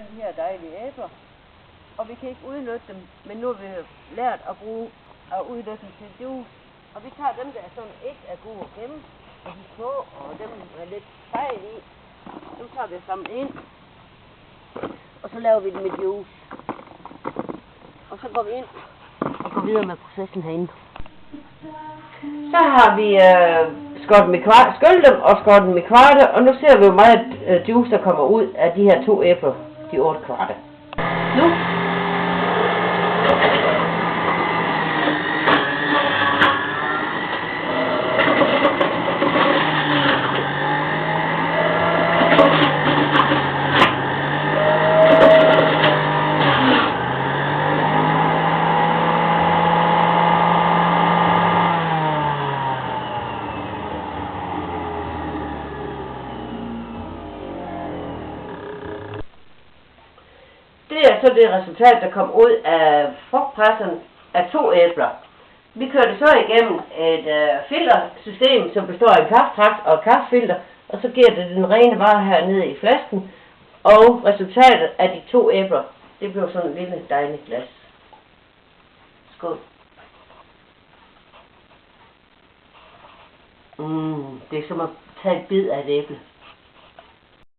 alle de her dejlige æbler, og vi kan ikke udnytte dem, men nu har vi lært at udnytte dem til juice. Og vi tager dem, der er sådan ikke er gode at gemme, og de små, og dem er lidt fejl i. Dem tager vi sammen ind, og så laver vi dem i juice. Og så går vi ind og går videre med processen herinde. Så har vi skåret dem i kvarte, skyllet dem og skåret dem i kvarte, og nu ser vi jo meget juice, der kommer ud af de her 2 æbler, de 8 kvarte. Nu. Det er så det resultat, der kom ud af frugtpresseren af 2 æbler. Vi kørte så igennem et filtersystem, som består af en kaffetragt og et kaffefilter, og så giver det den rene vare hernede i flasken. Og resultatet af de 2 æbler, det blev sådan en lille dejligt glas. Skål. Det er som at tage et bid af et æble.